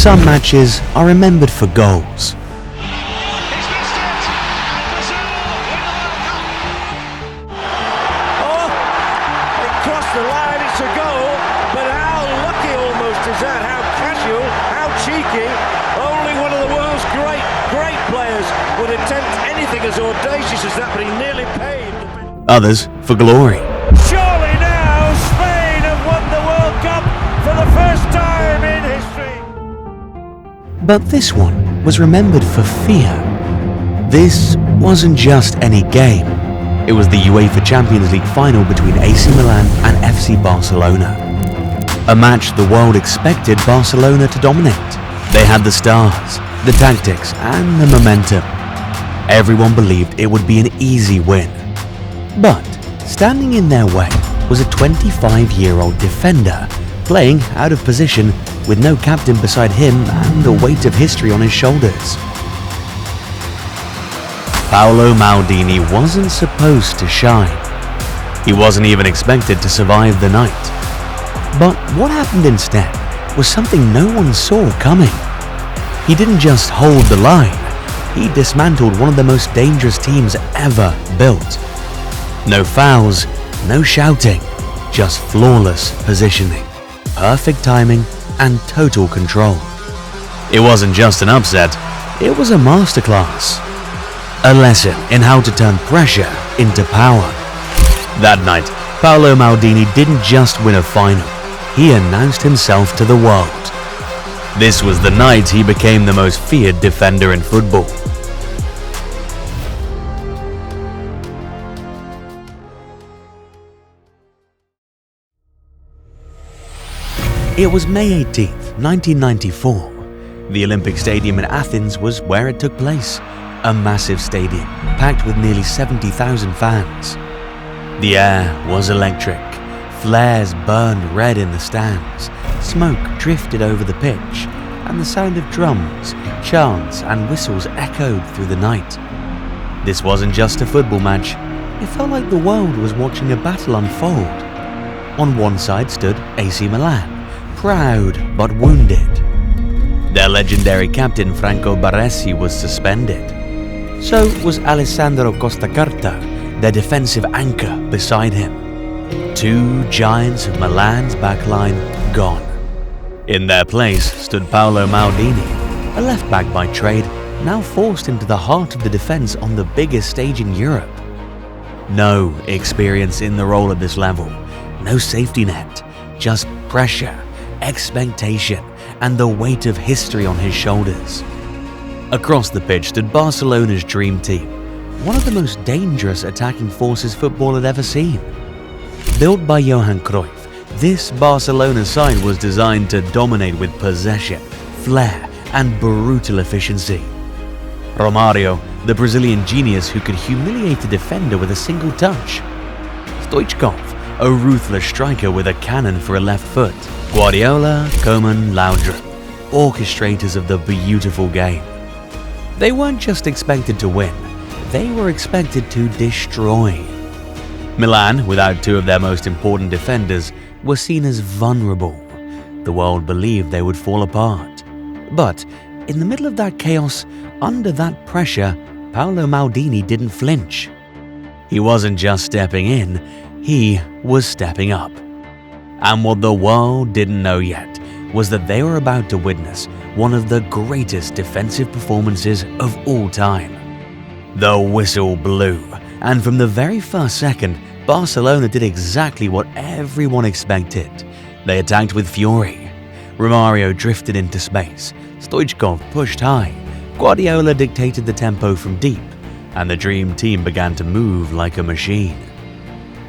Some matches are remembered for goals. Crossed the line, it's a goal, but how lucky almost is that? How casual, how cheeky. Only one of the world's great players would attempt anything as audacious as that, but he nearly paid. Others for glory. Surely now Spain have won the World Cup for the first time in history. But this one was remembered for fear. This wasn't just any game. It was the UEFA Champions League final between AC Milan and FC Barcelona. A match the world expected Barcelona to dominate. They had the stars, the tactics, and the momentum. Everyone believed it would be an easy win. But standing in their way was a 25-year-old defender, playing out of position with no captain beside him and the weight of history on his shoulders. Paolo Maldini wasn't supposed to shine. He wasn't even expected to survive the night. But what happened instead was something no one saw coming. He didn't just hold the line, he dismantled one of the most dangerous teams ever built. No fouls, no shouting, just flawless positioning, perfect timing, and total control. It wasn't just an upset, it was a masterclass. A lesson in how to turn pressure into power. That night, Paolo Maldini didn't just win a final, he announced himself to the world. This was the night he became the most feared defender in football. It was May 18th, 1994. The Olympic Stadium in Athens was where it took place. A massive stadium, packed with nearly 70,000 fans. The air was electric. Flares burned red in the stands. Smoke drifted over the pitch, and the sound of drums, chants, and whistles echoed through the night. This wasn't just a football match. It felt like the world was watching a battle unfold. On one side stood AC Milan, proud but wounded. Their legendary captain Franco Baresi was suspended. So was Alessandro Costacarta, their defensive anchor beside him. Two giants of Milan's backline gone. In their place stood Paolo Maldini, a left-back by trade, now forced into the heart of the defense on the biggest stage in Europe. No experience in the role at this level, no safety net, just pressure, expectation, and the weight of history on his shoulders. Across the pitch stood Barcelona's dream team, one of the most dangerous attacking forces football had ever seen. Built by Johan Cruyff, this Barcelona side was designed to dominate with possession, flair, and brutal efficiency. Romario, the Brazilian genius who could humiliate a defender with a single touch. Stoichkov, a ruthless striker with a cannon for a left foot. Guardiola, Koeman, Laudrup, orchestrators of the beautiful game. They weren't just expected to win, they were expected to destroy. Milan, without two of their most important defenders, were seen as vulnerable. The world believed they would fall apart. But in the middle of that chaos, under that pressure, Paolo Maldini didn't flinch. He wasn't just stepping in, he was stepping up. And what the world didn't know yet was that they were about to witness one of the greatest defensive performances of all time. The whistle blew, and from the very first second, Barcelona did exactly what everyone expected. They attacked with fury. Romario drifted into space, Stoichkov pushed high, Guardiola dictated the tempo from deep, and the dream team began to move like a machine.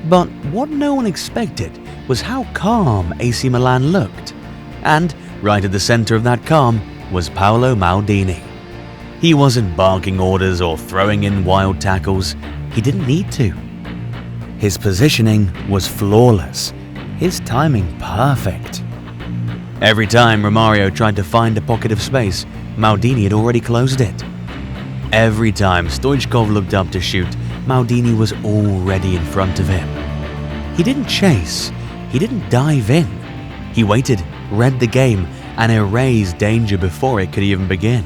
But what no one expected was how calm AC Milan looked. And right at the center of that calm was Paolo Maldini. He wasn't barking orders or throwing in wild tackles. He didn't need to. His positioning was flawless, his timing perfect. Every time Romario tried to find a pocket of space, Maldini had already closed it. Every time Stoichkov looked up to shoot, Maldini was already in front of him. He didn't chase, he didn't dive in. He waited, read the game, and erase danger before it could even begin.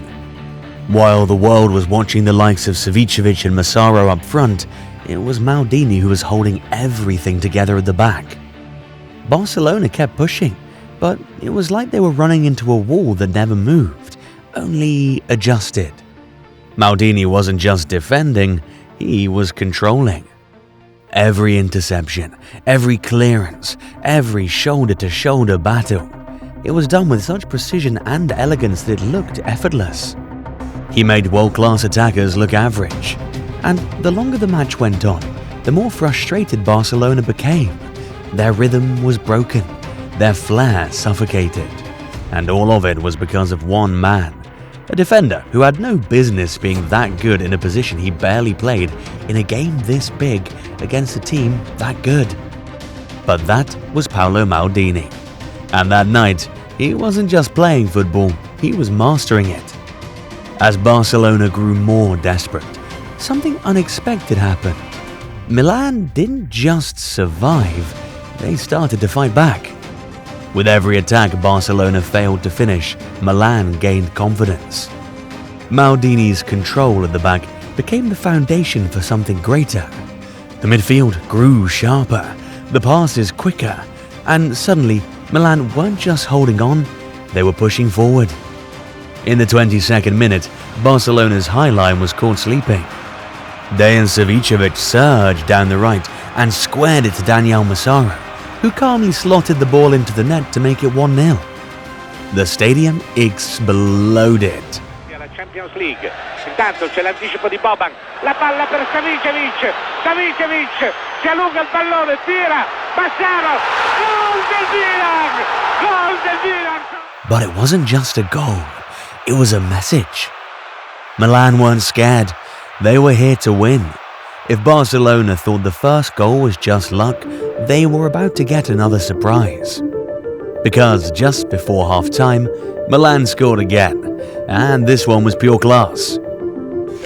While the world was watching the likes of Savicevic and Massaro up front, it was Maldini who was holding everything together at the back. Barcelona kept pushing, but it was like they were running into a wall that never moved, only adjusted. Maldini wasn't just defending, he was controlling. Every interception, every clearance, every shoulder-to-shoulder battle, it was done with such precision and elegance that it looked effortless. He made world-class attackers look average, and the longer the match went on, the more frustrated Barcelona became. Their rhythm was broken, their flair suffocated, and all of it was because of one man, a defender who had no business being that good in a position he barely played in a game this big against a team that good. But that was Paolo Maldini, and that night, he wasn't just playing football, he was mastering it. As Barcelona grew more desperate, something unexpected happened. Milan didn't just survive, they started to fight back. With every attack Barcelona failed to finish, Milan gained confidence. Maldini's control at the back became the foundation for something greater. The midfield grew sharper, the passes quicker, and suddenly Milan weren't just holding on, they were pushing forward. In the 22nd minute, Barcelona's high line was caught sleeping. Dejan Savicevic surged down the right and squared it to Daniel Massaro, who calmly slotted the ball into the net to make it 1-0. The stadium exploded. La Champions League. Intanto c'è l'anticipo di Boban. La palla per Savicevic. Savicevic si allunga il pallone, tira. Massaro. Gol del Milan! Gol del Milan! But it wasn't just a goal, it was a message. Milan weren't scared, they were here to win. If Barcelona thought the first goal was just luck, they were about to get another surprise. Because just before half-time, Milan scored again, and this one was pure class.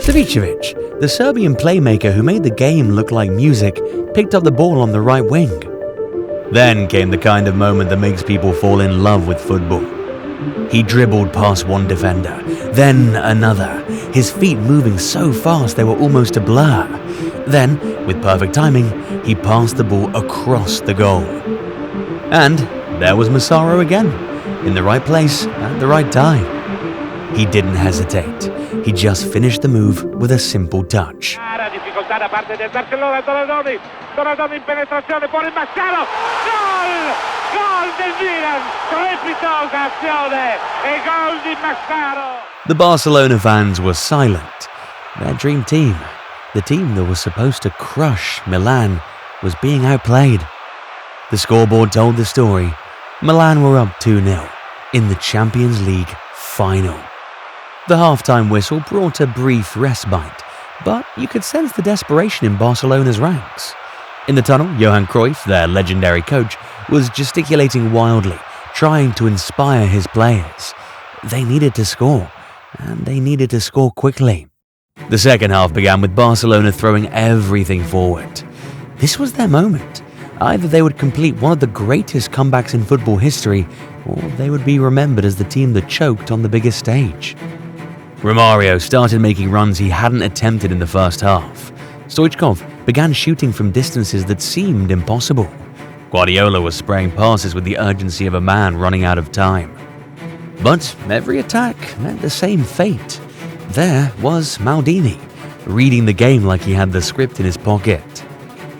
Savicevic, the Serbian playmaker who made the game look like music, picked up the ball on the right wing. Then came the kind of moment that makes people fall in love with football. He dribbled past one defender, then another, his feet moving so fast they were almost a blur. Then, with perfect timing, he passed the ball across the goal. And there was Massaro again, in the right place at the right time. He didn't hesitate, he just finished the move with a simple touch. Difficoltà da parte del Barcellona, Donadoni in penetrazione, fuori Massaro, gol! Gol del Milan, strepitosa azione e gol di Massaro! The Barcelona fans were silent. Their dream team, the team that was supposed to crush Milan, was being outplayed. The scoreboard told the story. Milan were up 2-0 in the Champions League final. The halftime whistle brought a brief respite, but you could sense the desperation in Barcelona's ranks. In the tunnel, Johan Cruyff, their legendary coach, was gesticulating wildly, trying to inspire his players. They needed to score, and they needed to score quickly. The second half began with Barcelona throwing everything forward. This was their moment. Either they would complete one of the greatest comebacks in football history, or they would be remembered as the team that choked on the biggest stage. Romario started making runs he hadn't attempted in the first half. Stoichkov began shooting from distances that seemed impossible. Guardiola was spraying passes with the urgency of a man running out of time. But every attack meant the same fate. There was Maldini, reading the game like he had the script in his pocket.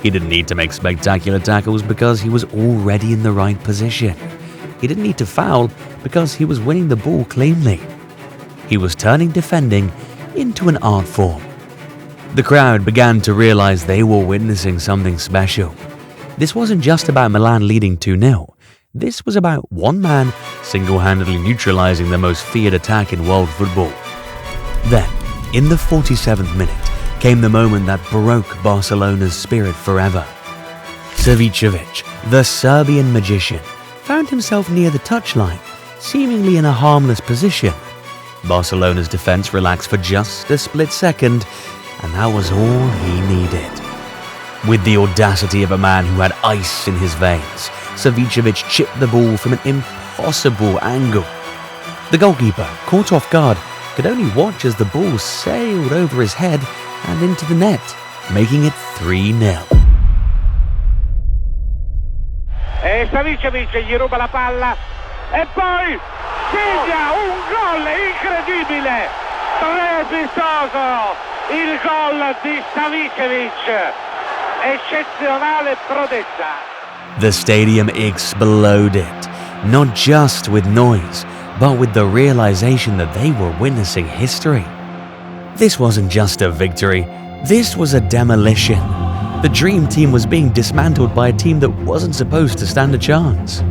He didn't need to make spectacular tackles because he was already in the right position. He didn't need to foul because he was winning the ball cleanly. He was turning defending into an art form. The crowd began to realize they were witnessing something special. This wasn't just about Milan leading 2-0. This was about one man single-handedly neutralizing the most feared attack in world football. Then, in the 47th minute, came the moment that broke Barcelona's spirit forever. Savicevic, the Serbian magician, found himself near the touchline, seemingly in a harmless position. Barcelona's defense relaxed for just a split second, and that was all he needed. With the audacity of a man who had ice in his veins, Savicevic chipped the ball from an impossible angle The goalkeeper, caught off guard, could only watch as the ball sailed over his head and into the net, making it 3-0. E Savicevic gli ruba la palla e poi segna un gol incredibile, strepitoso il gol di Savicevic, eccezionale prodezza. The stadium exploded, not just with noise, but with the realization that they were witnessing history. This wasn't just a victory, this was a demolition. The dream team was being dismantled by a team that wasn't supposed to stand a chance.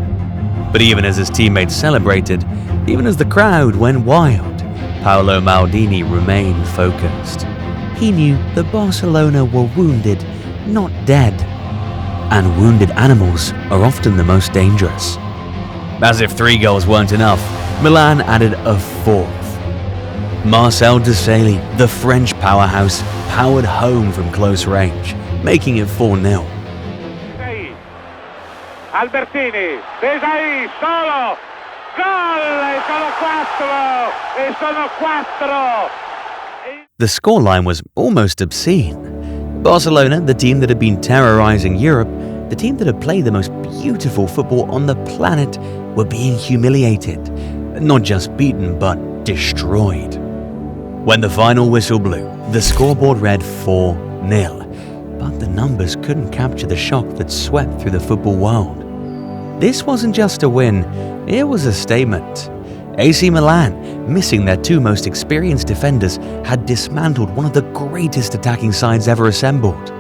But even as his teammates celebrated, even as the crowd went wild, Paolo Maldini remained focused. He knew that Barcelona were wounded, not dead. And wounded animals are often the most dangerous. As if 3 goals weren't enough, Milan added a 4th. Marcel Desailly, the French powerhouse, powered home from close range, making it 4-0. Albertini, Desailly, solo, gol, e sono 4. The scoreline was almost obscene. Barcelona, the team that had been terrorizing Europe, the team that had played the most beautiful football on the planet, were being humiliated. Not just beaten, but destroyed. When the final whistle blew, the scoreboard read 4-0. But the numbers couldn't capture the shock that swept through the football world. This wasn't just a win, it was a statement. AC Milan, missing their 2 most experienced defenders, had dismantled one of the greatest attacking sides ever assembled.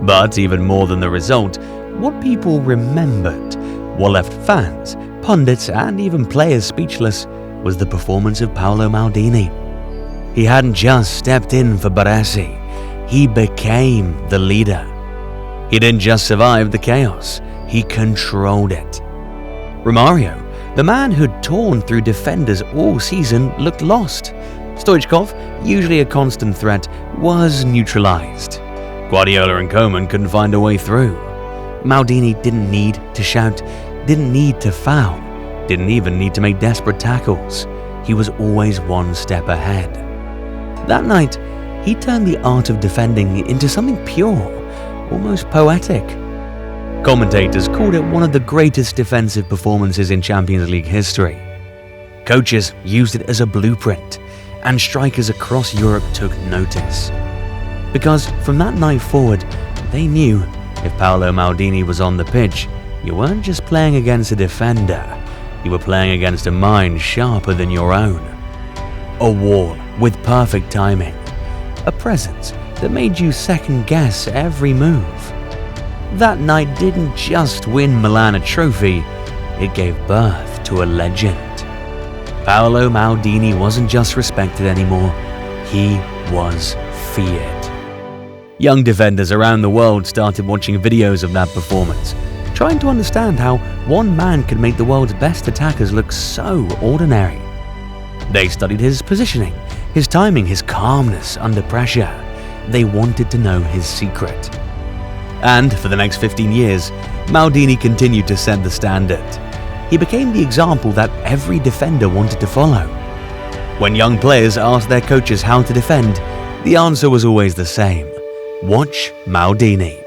But even more than the result, what people remembered, what left fans, pundits and even players speechless, was the performance of Paolo Maldini. He hadn't just stepped in for Baresi, he became the leader. He didn't just survive the chaos, he controlled it. Romario, the man who'd torn through defenders all season, looked lost. Stoichkov, usually a constant threat, was neutralized. Guardiola and Koeman couldn't find a way through. Maldini didn't need to shout, didn't need to foul, didn't even need to make desperate tackles. He was always 1 step ahead. That night, he turned the art of defending into something pure, almost poetic. Commentators called it one of the greatest defensive performances in Champions League history. Coaches used it as a blueprint, and strikers across Europe took notice. Because from that night forward, they knew if Paolo Maldini was on the pitch, you weren't just playing against a defender, you were playing against a mind sharper than your own. A wall with perfect timing, a presence that made you second guess every move. That night didn't just win Milan a trophy, it gave birth to a legend. Paolo Maldini wasn't just respected anymore, he was feared. Young defenders around the world started watching videos of that performance, trying to understand how one man could make the world's best attackers look so ordinary. They studied his positioning, his timing, his calmness under pressure. They wanted to know his secret. And for the next 15 years, Maldini continued to set the standard. He became the example that every defender wanted to follow. When young players asked their coaches how to defend, the answer was always the same: watch Maldini.